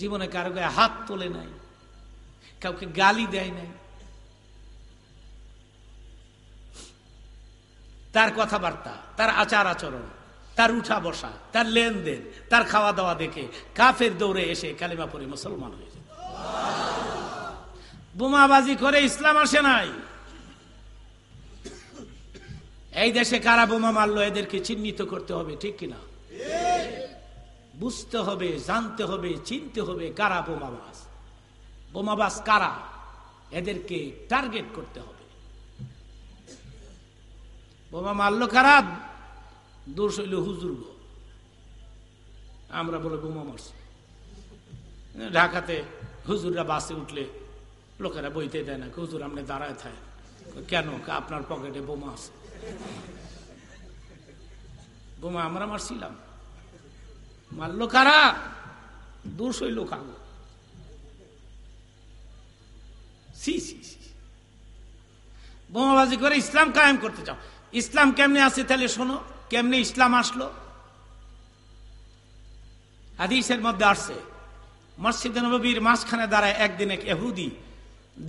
জীবনে কারো গায়ে হাত তোলে নাই, কাউকে গালি দেয় নাই। তার কথাবার্তা, তার আচার আচরণ, তার উঠা বসা, তার লেনদেন, তার খাওয়া দাওয়া দেখে কাফের দৌড়ে এসে কালিমা পড়ে মুসলমান হয়েছে। বোমাবাজি করে ইসলাম আসে নাই। এই দেশে কারা বোমা মারলো এদেরকে চিহ্নিত করতে হবে, ঠিক কিনা? বুঝতে হবে, জানতে হবে, চিনতে হবে কারা বোমাবাজ। বোমাবাজ কারা, এদেরকে টার্গেট করতে হবে। বোমা মারলো কারা, দোষ হইল হুজুর গো, আমরা বলে বোমা মারছি। ঢাকাতে হুজুররা বাসে উঠলে লোকেরা বইতে দেয় না, হুজুর আপনি দাঁড়ায় থাকে কেন? আপনার পকেটে বোমা আছে। বোমা আমরা মারছিলাম, মারলো কারা, দোষ হইল কাগো। বোমাবাজি করে ইসলাম কায়েম করতে চাও। ইসলাম কেমনে আছে তাহলে শোনো, কেমনে ইসলাম আসলো। হাদিসের মধ্যে আসছে, মসজিদে নববীর মাঝখানে দাঁড়ায় একদিন এক ইহুদি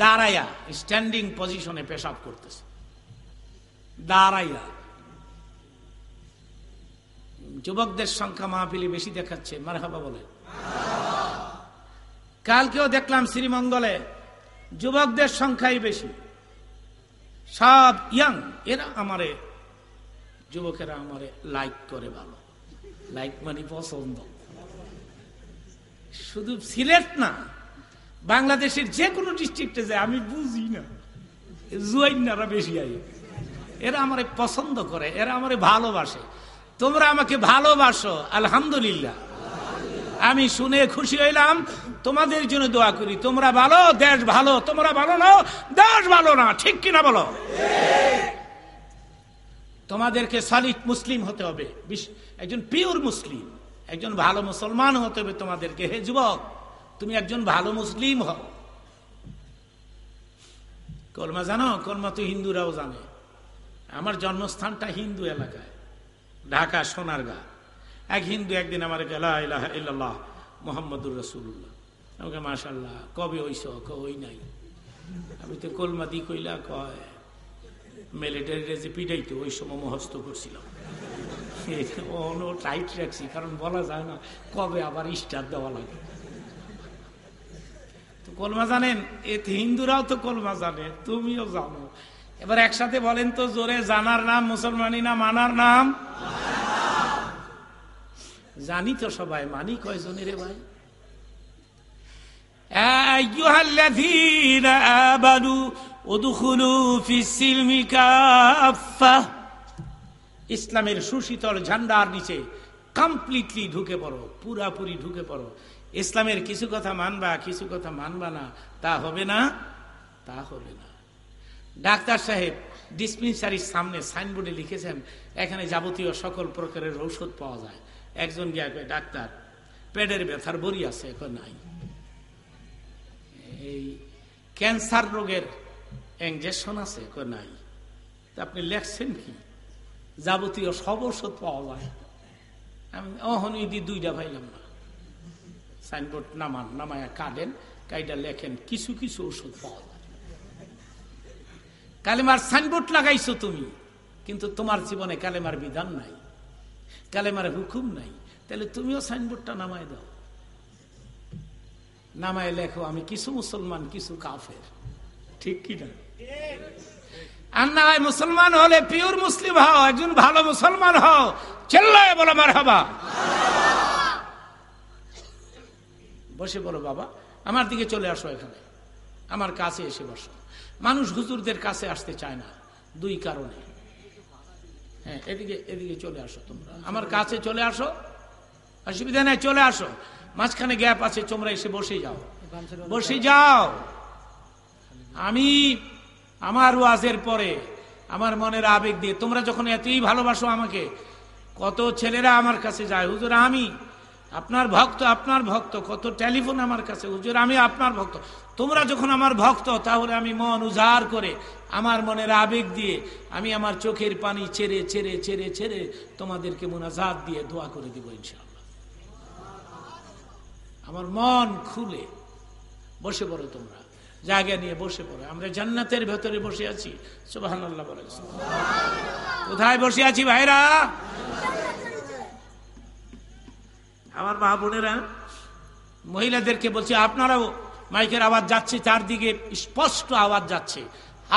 দাঁড়াইয়া স্ট্যান্ডিং পজিশনে পেশাব করতেছে, দাঁড়াইয়া। যুবকদের সংখ্যা মাহফিলে বেশি দেখাচ্ছে, মারহাবা বলে। কালকেও দেখলাম শ্রীমঙ্গলে যুবকদের সংখ্যাই বেশি, সব ইয়াং। এরা আমারে, যুবকেরা আমারে লাইক করে, ভালো লাইক মানে পছন্দ। শুধু সিলেট না, বাংলাদেশের যে কোনো ডিস্ট্রিক্টে যায় আমি বুঝি না, জুয়াইনারা বেশি আই। এরা আমারে পছন্দ করে, এরা আমারে ভালোবাসে। তোমরা আমাকে ভালোবাসো, আলহামদুলিল্লাহ, আমি শুনে খুশি হইলাম। তোমাদের জন্য দোয়া করি, তোমরা ভালো, দেশ ভালো। তোমরা ভালো না, দেশ ভালো না, ঠিক কিনা বলো? তোমাদেরকে সলিড মুসলিম হতে হবে, একজন পিওর মুসলিম, একজন ভালো মুসলমান হতে হবে তোমাদেরকে। হে যুবক, তুমি একজন ভালো মুসলিম হও। কলমা জানো? কলমা তো হিন্দুরাও জানে। আমার জন্মস্থানটা হিন্দু এলাকায়, ঢাকা সোনারগাঁ। এক হিন্দু একদিন আমার লা ইলাহা ইল্লাল্লাহ মুহাম্মাদুর রাসূলুল্লাহ। আমাকে মাশাআল্লাহ, কবে হইছ? ওই নাই। আমি তো কলমা দি কইলা, কয় মিলিটারিতে যে পিটাইতো ওই সময় মুখস্থ করছিলাম। টাইট রাখছি, কারণ বলা যায় না কবে আবার স্টার দেওয়া লাগে। তো কলমা জানেন, এতে হিন্দুরাও তো কলমা জানে, তুমিও জানো। এবার একসাথে বলেন তো জোরে, জানার নাম মুসলমানি না মানার নাম? জানি তো সবাই, মানি কয়জনের রে ভাই? আইয়ুহাল্লাযীনা আমানু উদখুলু ফিস-সিলমি কাফফাহ। ইসলামের সুশীতল ঝান্ডার নিচে কমপ্লিটলি ঢুকে পড়ো, পুরাপুরি ঢুকে পড়ো। ইসলামের কিছু কথা মানবা, কিছু কথা মানবা না, তা হবে না, তা হবে না। ডাক্তার সাহেব ডিসপেন্সারির সামনে সাইনবোর্ডে লিখেছেন এখানে যাবতীয় সকল প্রকারের ঔষধ পাওয়া যায়। একজন গিয়া কয়, ডাক্তার পেটের ব্যথার বড়ি আছে? এখন নাই। এই ক্যান্সার রোগের ইনজেকশন আছে? এখন নাই। আপনি লেখছেন কি? যাবতীয় সব ঔষধ পাওয়া যায়। আমি অহনি দুইটা পাইলাম না। সাইনবোর্ড নামায়া কাটেন, কাইটা লেখেন কিছু কিছু ঔষধ পাওয়া যায়। কালেমার সাইনবোর্ড লাগাইছো তুমি, কিন্তু তোমার জীবনে কালেমার বিধান নাই, কালেমার হুকুম নাই। তাহলে তুমিও সাইনবোর্ডটা নামায় দাও, নামায় লেখো আমি কিছু মুসলমান, কিছু কাফের, ঠিক কিনা? আর না হয় মুসলমান হলে পিওর মুসলিম হও, একজন ভালো মুসলমান হও। চিল্লায় বলো মারহাবা। বসে বলো, বাবা আমার দিকে চলে আসো, এখানে আমার কাছে এসে বসো। মানুষ হুজুরদের কাছে আসতে চায় না দুই কারণে। হ্যাঁ, এদিকে চলে আসো, তোমরা আমার কাছে চলে আসো, অসুবিধা নাই, চলে আসো। মাঝখানে গ্যাপ আছে, তোমরা এসে বসে যাও, বসে যাও। আমি আমার ওয়াজের পরে আমার মনের আবেগ দিয়ে, তোমরা যখন এতই ভালোবাসো আমাকে, কত ছেলেরা আমার কাছে যায়, হুজুর আমি আপনার ভক্ত, আপনার ভক্ত। কত টেলিফোন আমার কাছে, হুজুর আমি আপনার ভক্ত। তোমরা যখন আমার ভক্ত, তাহলে আমি মন উজাড় করে, আমার মনের আবেগ দিয়ে, আমি আমার চোখের পানি ছেড়ে ছেড়ে ছেড়ে ছেড়ে তোমাদেরকে মুনাজাত দিয়ে দোয়া করে দিব ইনশাআল্লাহ। আমার মন খুলে বসে পড়ো, তোমরা জায়গা নিয়ে বসে পড়ো। আমরা জান্নাতের ভেতরে বসে আছি, সুবহানাল্লাহ বলে। কোথায় বসে আছি ভাইরা? আমার মা বোনেরা, মহিলাদেরকে বলছি, আপনারাও, মাইকের আওয়াজ যাচ্ছে চারদিকে, স্পষ্ট আওয়াজ যাচ্ছে,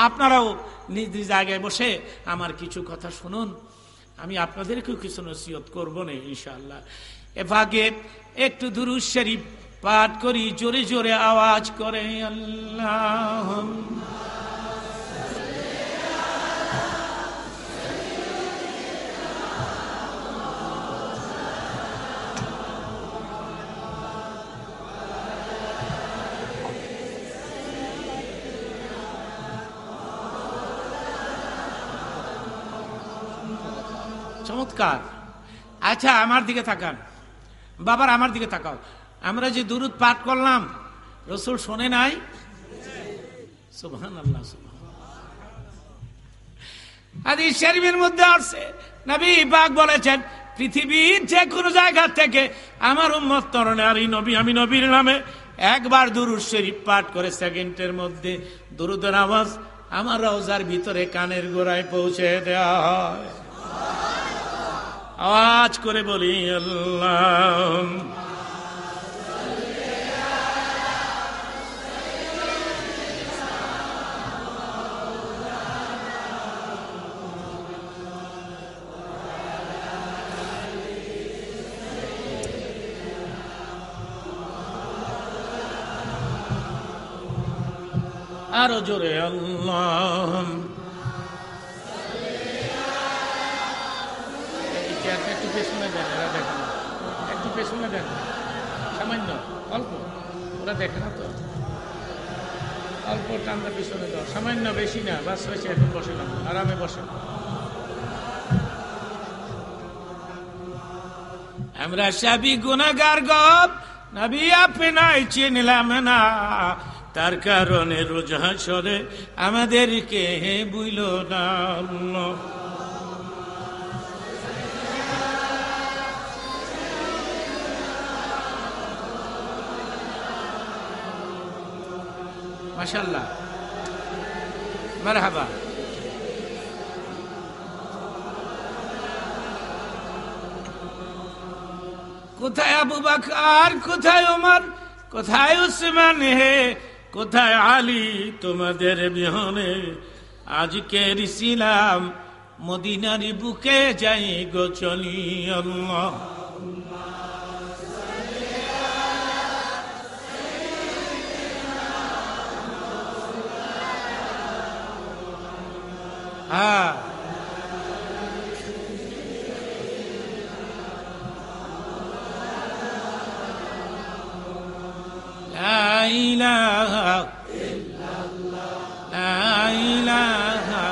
আপনারাও নিজ নিজ জায়গায় বসে আমার কিছু কথা শুনুন। আমি আপনাদেরকেও কিছু নসিহত করবো না ইনশাআল্লাহ। এ ভাগে একটু দুরূদ শরীফ পাঠ করি, জোরে জোরে আওয়াজ করে আল্লাহ। চমৎকার। আচ্ছা, আমার দিকে তাকান বাবার, আমার দিকে তাকাও। আমরা যে দুরূদ পাঠ করলাম, রাসূল শোনে নাই? সুবহানাল্লাহ। হাদিস শরীফের মধ্যে আছে, নবী পাক বলেছেন, পৃথিবীর যে কোনো জায়গা থেকে আমার উম্মত তরুণী নবী, আমি নবীর নামে একবার দুরূদ শরীফ পাঠ করে সেকেন্ডের মধ্যে দুরূদের আওয়াজ আমার রওজার ভিতরে কানের গোড়ায় পৌঁছে দেওয়া হয়। আওয়াজ করে বলি আল্লাহ। আরো জোরে আল্লাহ। একটু পেছনে দেন, এরা দেখে না। একটু পেছনে দেন, সামান্য অল্প, ওরা দেখে না তো, অল্প টানটা পিছনে দাও, সামান্য, বেশি না, বাস হয়েছে। এখন বসে না, আরামে বসে। আমরা সবই গুনাহগার গপ, নবী আপনাই চিনলাম না, তার কারণে রোজ হাসরে আমাদেরকে বুইল না। মাশাআল্লাহ, মারহাবা। কোথায় আবু বকর, কোথায় ওমর, কোথায় উসমান হে, কোথায় আলী তোমাদের বিহনে? আজকের ইসলাম মদিনার বুকে যাই গো চলি। আল্লাহ হ্যাঁ, লা ইলাহা ইল্লাল্লাহ, লা ইলাহা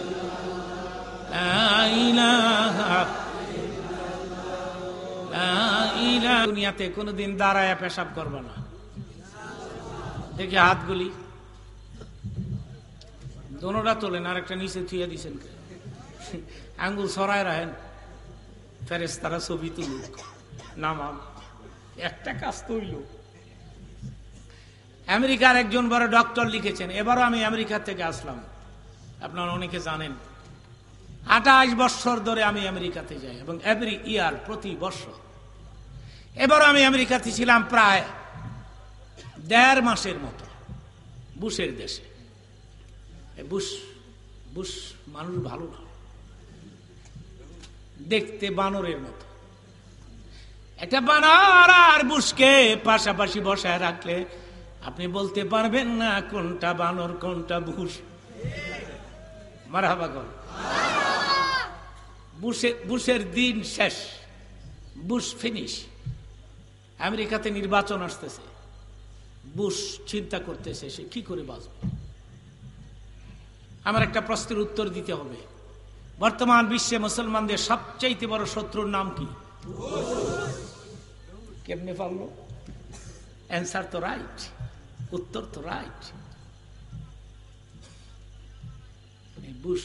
ইল্লাল্লাহ, লা ইলাহা ইল্লাল্লাহ, লা ইলাহা। দুনিয়াতে কোনোদিন দাঁড়ায় পেশাব করবে না। দেখি হাতগুলি দোনোটা তোলেন, আর একটা নিচে থুয়ে দিছেন, আঙ্গুল সরায় রাখেন, ফেরেশতারা ছবি তুলুক, নামাম। একটা কাজ তৈল। আমেরিকার একজন বড় ডক্টর লিখেছেন, এবারও আমি আমেরিকা থেকে আসলাম, আপনারা অনেকে জানেন, 28 বছর ধরে আমি আমেরিকাতে যাই, এবং এভরি ইয়ার, প্রতি বছর। এবারও আমি আমেরিকাতে ছিলাম প্রায় 1.5 মাসের মতো, বুশের দেশে। বুশ মানুষ ভালো না, দেখতে বানরের মতো। একটা বানর আর বুশকে পাশাপাশি বসায় রাখলে আপনি বলতে পারবেন না কোনটা বানর কোনটা বুশ। মারহাবা কর। বুশের দিন শেষ, বুশ ফিনিশ। আমেরিকাতে নির্বাচন আসতেছে, বুশ চিন্তা করতেছে সে কি করে বাঁচবে। আমার একটা প্রশ্নের উত্তর দিতে হবে, বর্তমান বিশ্বে মুসলমানদের সবচাইতে বড় শত্রুর নাম কি? কেমনে পারলো? অ্যান্সার তো রাইট, উত্তর তো রাইট, বুশ।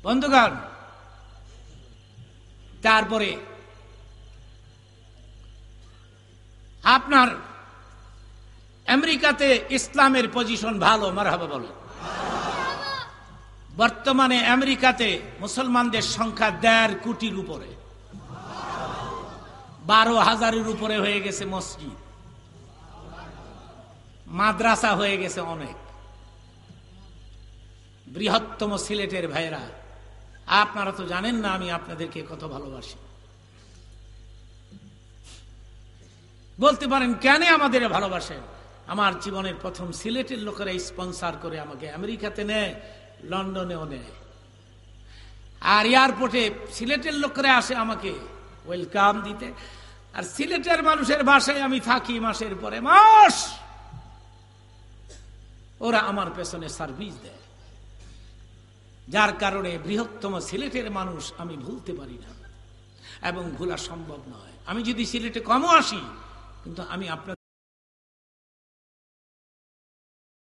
বন্ধুগণ, তারপরে আপনার আমেরিকাতে ইসলামের পজিশন ভালো, মারহাবা বলেন। বর্তমানে আমেরিকাতে মুসলমানদের সংখ্যা 1.5 কোটির উপরে, 12,000-এর উপরে হয়ে গেছে মসজিদ, মাদ্রাসা হয়ে গেছে অনেক। বৃহত্তম সিলেটের ভাইরা, আপনারা তো জানেন না আমি আপনাদেরকে কত ভালোবাসি। বলতে পারেন কেন আমাদের ভালোবাসেন? আমার জীবনের প্রথম সিলেটের লোকেরা স্পন্সর করে আমাকে আমেরিকাতে নেয়, লন্ডনেও নেয়, আর এয়ারপোর্টে সিলেটের লোকেরা আসে আমাকে ওয়েলকাম দিতে। আর সিলেটের মানুষের বাসায় আমি থাকি মাসের পরে মাস, ওরা আমার পেছনে সার্ভিস দেয়, যার কারণে বৃহত্তম সিলেটের মানুষ আমি ভুলতে পারি না এবং ভোলা সম্ভব নয়। আমি যদি সিলেটে কমও আসি, কিন্তু আমি আপনার